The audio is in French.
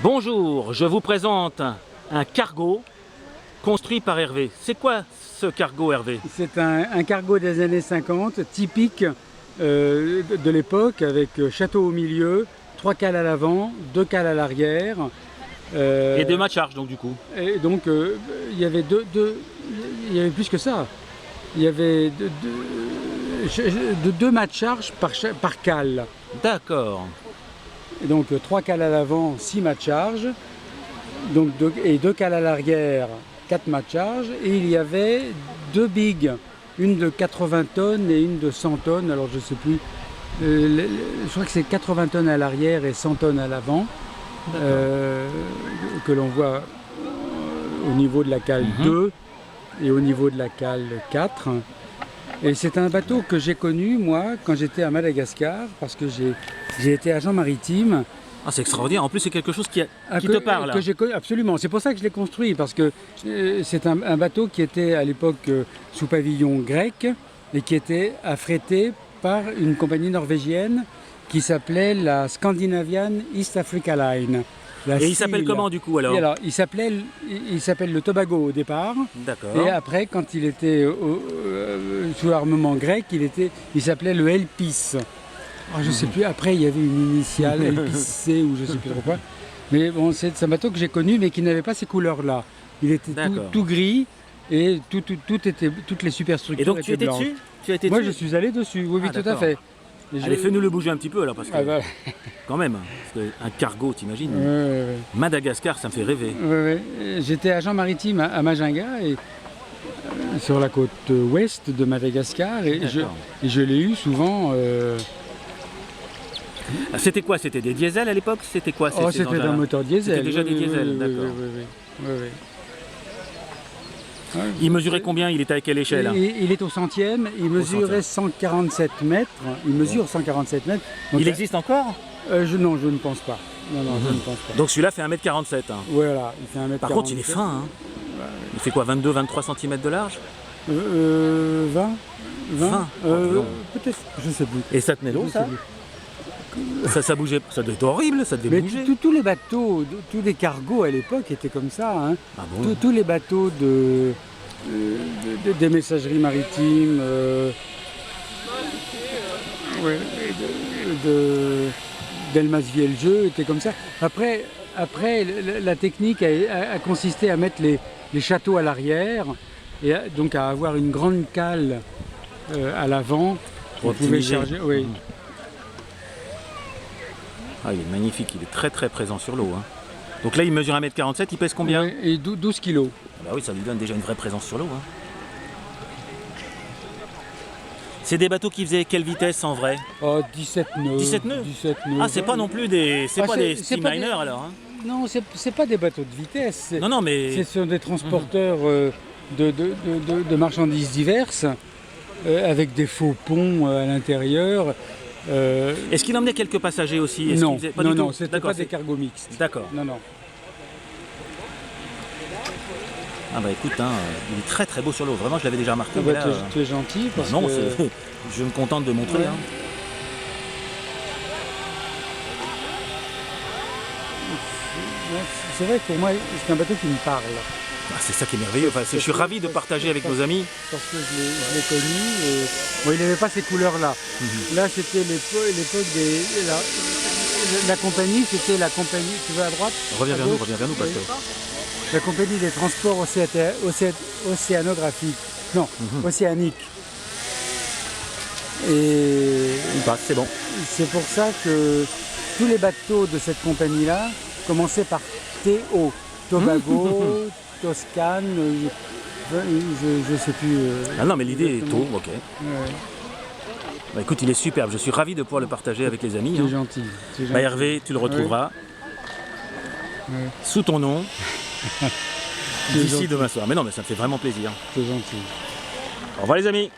Bonjour, je vous présente un cargo construit par Hervé. C'est quoi ce cargo, Hervé? C'est un cargo des années 50, typique de l'époque, avec château au milieu, 3 cales à l'avant, 2 cales à l'arrière. Et 2 mâts de charge, donc, du coup. Et donc, il y avait il y avait plus que ça. Il y avait deux mâts de charge par cale. D'accord. Et donc, 3 cales à l'avant, 6 mâts de charge. Donc, et 2 cales à l'arrière, 4 mâts de charge. Et il y avait 2 bigs, une de 80 tonnes et une de 100 tonnes. Alors, je ne sais plus. Je crois que c'est 80 tonnes à l'arrière et 100 tonnes à l'avant. Que l'on voit au niveau de la cale 2 et au niveau de la cale 4. Et c'est un bateau que j'ai connu, moi, quand j'étais à Madagascar, parce que j'ai été agent maritime. Ah, c'est extraordinaire. En plus, c'est quelque chose qui te parle. Que j'ai connu, absolument. C'est pour ça que je l'ai construit, parce que c'est un bateau qui était à l'époque sous pavillon grec et qui était affrété par une compagnie norvégienne qui s'appelait la Scandinavian East Africa Line. Et il s'appelle comment, du coup, alors? Alors, il s'appelle le Tobago au départ. D'accord. Et après, quand il était sous l'armement grec, il s'appelait le Elpis. Alors, je ne sais plus, après il y avait une initiale, Elpis C ou je ne sais plus trop quoi. Mais bon, c'est un bateau que j'ai connu, mais qui n'avait pas ces couleurs-là. Il était tout gris et toutes les superstructures étaient blanches. Et donc tu étais dessus? Moi, je suis allé dessus, oui, tout à fait. Allez, fais-nous le bouger un petit peu, alors, parce que... voilà. Quand même, parce qu'un cargo, t'imagines? Ouais. Madagascar, ça me fait rêver. Ouais. J'étais agent maritime à Majinga, et, sur la côte ouest de Madagascar, et je l'ai eu souvent. C'était quoi? C'était des diesels à l'époque? C'était quoi? C'était un moteur diesel. C'était déjà des diesels, d'accord. Oui. Il mesurait combien? Il était à quelle échelle? Il est au centième, il mesurait 147 mètres. Il mesure 147 mètres. Donc, il existe encore? Non, je ne pense pas. Non, je ne pense pas. Donc celui-là fait 1m47. Hein. Voilà, il fait 1m47. Par contre, il est fin. Hein. Il fait quoi, 22-23 cm de large? 20 peut-être, je ne sais plus. Et ça tenait l'eau, ça? Ça bougeait, ça devait être horrible, ça devait bouger. Tous les bateaux, tous les cargos à l'époque étaient comme ça. Hein. Ah bon? Tous les bateaux des messageries maritimes, d'Elmas-Vielle-Jeu étaient comme ça. Après la technique a consisté à mettre les châteaux à l'arrière et donc à avoir une grande cale à l'avant. Pour pouvait charger. Oui. Ah, il est magnifique, il est très très présent sur l'eau. Hein. Donc là, il mesure 1m47, il pèse combien? Oui, et 12 kilos. Bah oui, ça lui donne déjà une vraie présence sur l'eau. Hein. C'est des bateaux qui faisaient quelle vitesse en vrai? 17 nœuds. 17 nœuds? 17 nœuds. Ah, c'est pas non plus des... C'est pas des steamliners alors hein. Non, c'est pas des bateaux de vitesse. Non, mais... Ce sont des transporteurs de marchandises diverses, avec des faux ponts à l'intérieur. Est-ce qu'il emmenait quelques passagers aussi? Non, non, c'était pas des cargos mixtes. D'accord. Non. Ah bah écoute, hein, il est très très beau sur l'eau. Vraiment, je l'avais déjà remarqué. Bah, tu es gentil parce non, que... je me contente de montrer. Ouais. Hein. C'est vrai que pour moi, c'est un bateau qui me parle. Ah, c'est ça qui est merveilleux. Enfin, je suis ravi de partager avec nos amis. Parce que je l'ai connu. Et... Bon, il n'avait pas ces couleurs-là. Là, c'était l'époque des... La compagnie, c'était la compagnie... Tu veux à droite? Reviens vers nous, parce que... La compagnie des transports océanographiques. Non, océaniques. Et... Il passe, c'est bon. C'est pour ça que tous les bateaux de cette compagnie-là commençaient par TO. Tobago, Toscane, je sais plus. Ah non, mais l'idée est tôt, ok. Bah, écoute, il est superbe. Je suis ravi de pouvoir le partager avec les amis. C'est gentil. Bah, Hervé, tu le retrouveras sous ton nom d'ici demain soir. Mais non, mais ça me fait vraiment plaisir. C'est gentil. Au revoir les amis.